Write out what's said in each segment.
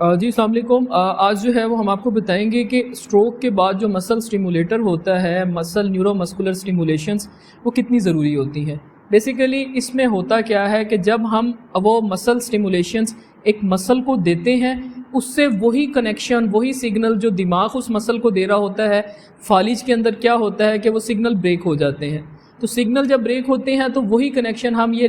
जी अस्सलाम वालेकुम। आज जो है वो हम आपको बताएंगे कि स्ट्रोक के बाद जो मसल स्टिमुलेटर होता है, मसल न्यूरोमस्कुलर स्टिमुलेशंस, वो कितनी ज़रूरी होती हैं। बेसिकली इसमें होता क्या है कि जब हम वो मसल स्टिमुलेशंस एक मसल को देते हैं, उससे वही कनेक्शन, वही सिग्नल जो दिमाग उस मसल को दे रहा होता है, फालिज के अंदर क्या होता है कि वो सिग्नल ब्रेक हो जाते हैं। तो सिग्नल जब ब्रेक होते हैं तो वही कनेक्शन हम ये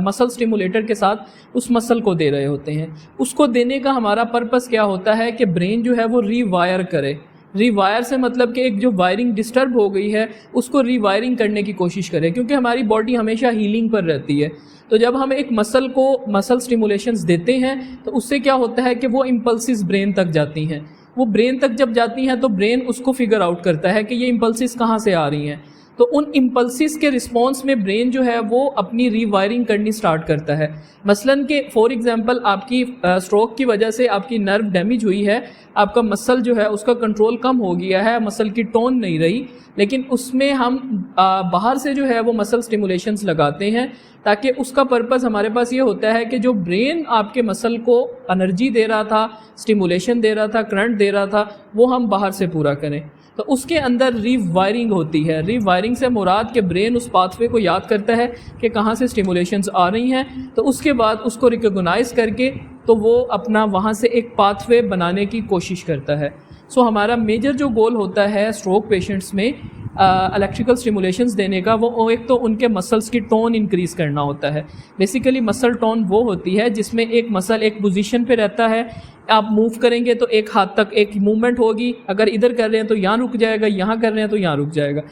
मसल स्टिमुलेटर के साथ उस मसल को दे रहे होते हैं। उसको देने का हमारा पर्पस क्या होता है कि ब्रेन जो है वो रीवायर करे। रीवायर से मतलब कि एक जो वायरिंग डिस्टर्ब हो गई है उसको रीवायरिंग करने की कोशिश करें, क्योंकि हमारी बॉडी हमेशा हीलिंग पर रहती है। तो जब हम एक मसल को मसल स्टिमुलेशंस देते हैं तो उससे क्या होता है कि वो इम्पल्सिस ब्रेन तक जाती हैं। वो ब्रेन तक जब जाती हैं तो ब्रेन उसको फिगर आउट करता है कि ये इम्पल्सिस कहाँ से आ रही हैं। तो उन इम्पल्सिस के रिस्पॉन्स में ब्रेन जो है वो अपनी रीवायरिंग करनी स्टार्ट करता है। मसलन के फॉर एग्जांपल आपकी स्ट्रोक की वजह से आपकी नर्व डैमेज हुई है, आपका मसल जो है उसका कंट्रोल कम हो गया है, मसल की टोन नहीं रही, लेकिन उसमें हम बाहर से जो है वो मसल स्टिमुलेशंस लगाते हैं, ताकि उसका पर्पस हमारे पास ये होता है कि जो ब्रेन आपके मसल को एनर्जी दे रहा था, स्टिमुलेशन दे रहा था, करंट दे रहा था, वो हम बाहर से पूरा करें। तो उसके अंदर रीवायरिंग होती है। रीवायरिंग से मुराद के ब्रेन उस पाथवे को याद करता है कि कहाँ से स्टिमुलेशंस आ रही हैं, तो उसके बाद उसको रिकॉग्नाइज करके तो वो अपना वहाँ से एक पाथवे बनाने की कोशिश करता है। सो हमारा मेजर जो गोल होता है स्ट्रोक पेशेंट्स में इलेक्ट्रिकल स्टिमुलेशंस देने का, वो एक तो उनके मसल्स की टोन इंक्रीज़ करना होता है। बेसिकली मसल टोन वो होती है जिसमें एक मसल एक पोजीशन पे रहता है, आप मूव करेंगे तो एक हाथ तक एक मूवमेंट होगी, अगर इधर कर रहे हैं तो यहाँ रुक जाएगा, यहाँ कर रहे हैं तो यहाँ रुक जाएगा।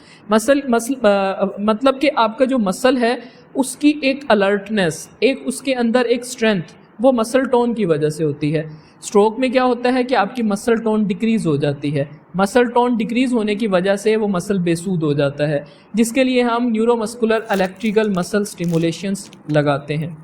मतलब कि आपका जो मसल है उसकी एक अलर्टनेस, एक उसके अंदर एक स्ट्रेंथ, वो मसल टोन की वजह से होती है। स्ट्रोक में क्या होता है कि आपकी मसल टोन डिक्रीज़ हो जाती है। मसल टोन डिक्रीज़ होने की वजह से वो मसल बेसूद हो जाता है, जिसके लिए हम न्यूरोमस्कुलर इलेक्ट्रिकल मसल स्टिमुलेशंस लगाते हैं।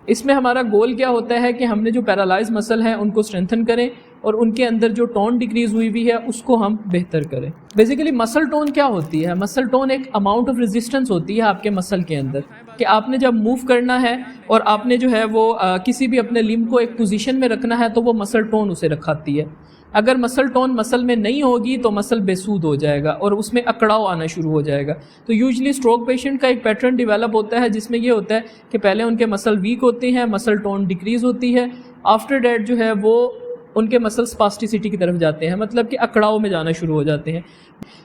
इसमें हमारा गोल क्या होता है कि हमने जो पैरालाइज मसल हैं उनको स्ट्रेंथन करें और उनके अंदर जो टोन डिक्रीज़ हुई हुई है उसको हम बेहतर करें। बेसिकली मसल टोन क्या होती है? मसल टोन एक अमाउंट ऑफ रेजिस्टेंस होती है आपके मसल के अंदर, कि आपने जब मूव करना है और आपने जो है वो किसी भी अपने लिम्ब को एक पोजीशन में रखना है तो वो मसल टोन उसे रखाती है। अगर मसल टोन मसल में नहीं होगी तो मसल बेसूद हो जाएगा और उसमें अकड़ाव आना शुरू हो जाएगा। तो यूजली स्ट्रोक पेशेंट का एक पैटर्न डेवलप होता है जिसमें ये होता है कि पहले उनके मसल वीक होते हैं, मसल टोन डिक्रीज़ होती है, आफ्टर डैट जो है वो उनके मसल स्पास्टिसिटी की तरफ जाते हैं, मतलब कि अकड़ाव में जाना शुरू हो जाते हैं।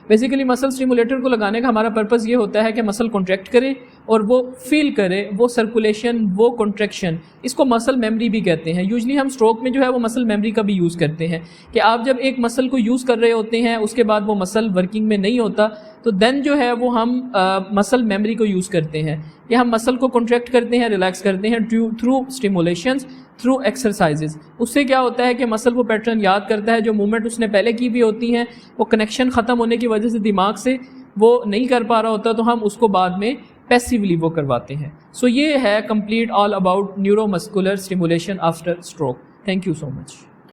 बेसिकली मसल स्टिमुलेटर को लगाने का हमारा पर्पस ये होता है कि मसल कॉन्ट्रैक्ट करे और वो फील करे, वो सर्कुलेशन, वो कॉन्ट्रैक्शन, इसको मसल मेमोरी भी कहते हैं। यूजली हम स्ट्रोक में जो है वो मसल मेमोरी का भी यूज़ करते हैं कि आप जब एक मसल को यूज़ कर रहे होते हैं उसके बाद वो मसल वर्किंग में नहीं होता, तो देन जो है वो हम मसल मेमोरी को यूज़ करते हैं कि हम मसल को कॉन्ट्रैक्ट करते हैं, रिलैक्स करते हैं थ्रू स्टिमुलेशंस, थ्रू एक्सरसाइजेज। उससे क्या होता है कि मसल वो पैटर्न याद करता है, जो मूवमेंट उसने पहले की भी होती हैं वो कनेक्शन ख़त्म होने की वजह से दिमाग से वो नहीं कर पा रहा होता, तो हम उसको बाद में पैसिवली वो करवाते हैं। सो ये है complete all about neuromuscular stimulation after stroke. Thank you so much.